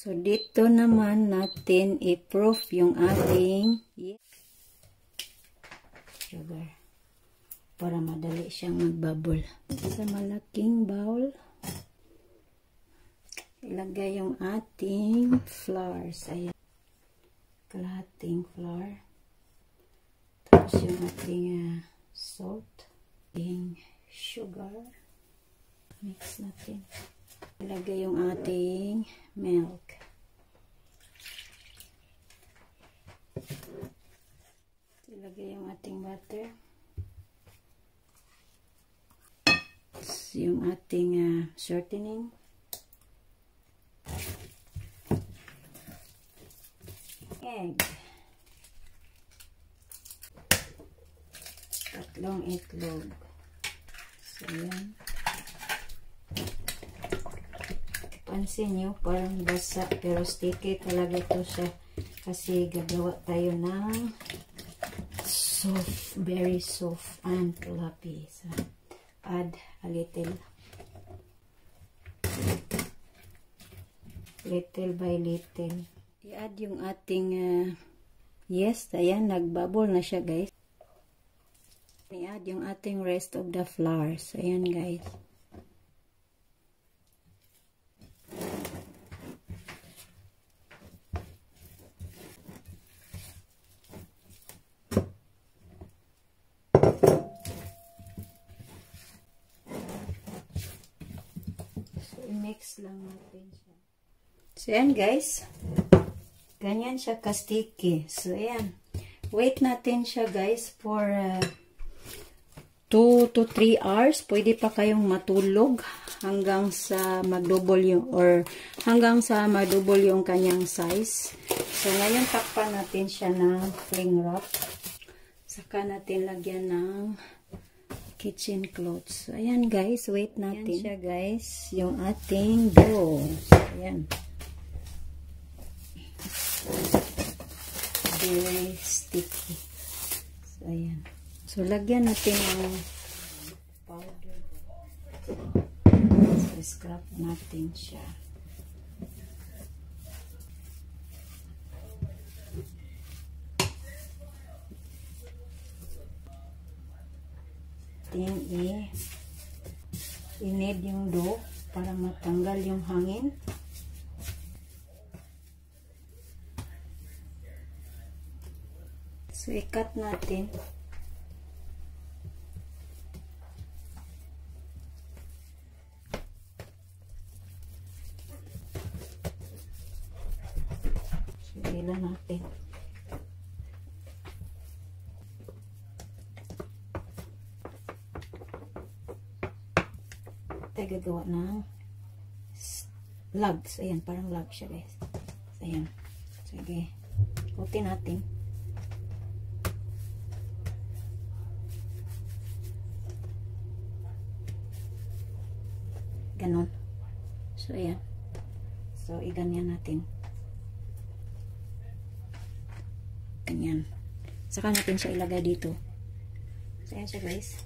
So, dito naman natin i-proof yung ating sugar para madali siyang magbubble. Sa malaking bowl, ilagay yung ating flours. Ayan. Kalahating flour. Tapos yung ating salt. Ating sugar. Mix natin. Ilagay yung ating milk. Ilagay yung ating butter. Yung ating shortening. Egg. Tatlong itlog. So, yan. Pansin nyo, parang basa pero sticky talaga to siya kasi gagawa tayo ng soft, very soft and fluffy. So, add a little by little. I-add yung ating yes, ayan, nagbubble na siya guys. I-add yung ating rest of the flours. Ayan guys. I-mix lang natin siya. So, ayan guys. Ganyan siya ka-sticky. So, ayan. Wait natin siya guys for 2 to 3 hours. Pwede pa kayong matulog hanggang sa mag-double yung kanyang size. So, ngayon takpan natin siya ng cling wrap. Saka natin lagyan ng kitchen cloths. So, ayan guys, wait natin. Ayan siya guys, yung ating dough. So, ayan. Very sticky. So, ayan. So, lagyan natin ng powder. So, scrap natin siya. I-knead yung dough para matanggal yung hangin. So, i-cut natin. So, ilan natin. Tayo gagawa ng lugs. Ayan, parang lug siya guys. Ayan. Sige. Kutin natin. Ganon. So, ayan. So, iganyan natin. Ganyan. Saka natin siya ilagay dito. So, ayan siya guys.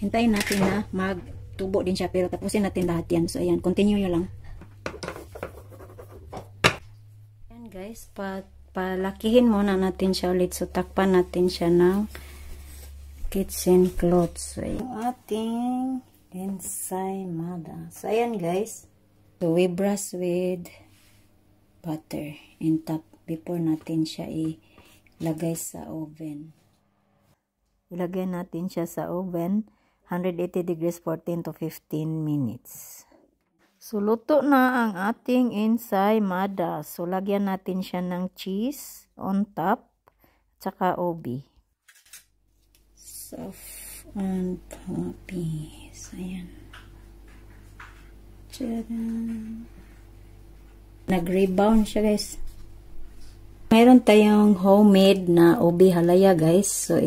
Hintayin natin na magtubo din siya pero tapusin natin lahat yan. So, ayan. Continue nyo lang. Ayan guys. Palakihin muna natin siya ulit. So, takpan natin siya ng kitchen cloths. So, yung ating ensaymada. So, ayan guys. So, we brush with butter in top before natin siya ilagay sa oven. Ilagay natin siya sa oven. 180 degrees 14 to 15 minutes. So, luto na ang ating ensaymada. So, lagyan natin siya ng cheese on top. Tsaka obi. Soft and fluffy. So, ayan. Tcharam! Nag-rebound siya guys. Mayroon tayong homemade na obi halaya guys. So,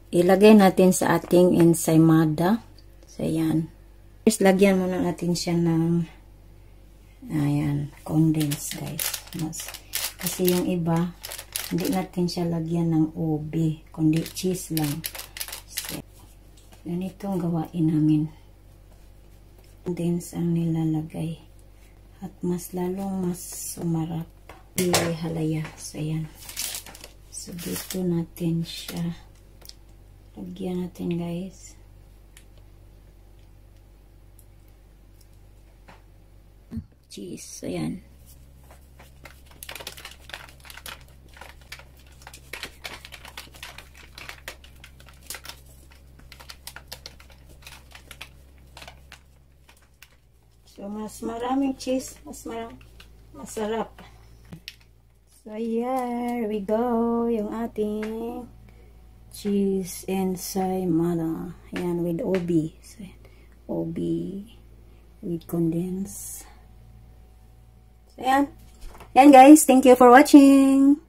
ilagay natin sa ating ensaymada. So, ayan. First, lagyan muna natin siya ng ayan, condense guys. Kasi yung iba, hindi natin siya lagyan ng obi, kundi cheese lang. So, ganitong gawain namin. Condense ang nilalagay. at mas lalong mas sumarap. Halaya. So, ayan. So, dito natin siya. Lagyan natin, guys. Cheese. Ayan. So, mas maraming cheese, mas masarap. So, here we go. Yung ating cheese ensaymada. Ayan, with OB. So, OB with condensed. So, ayan. Ayan, guys. Thank you for watching.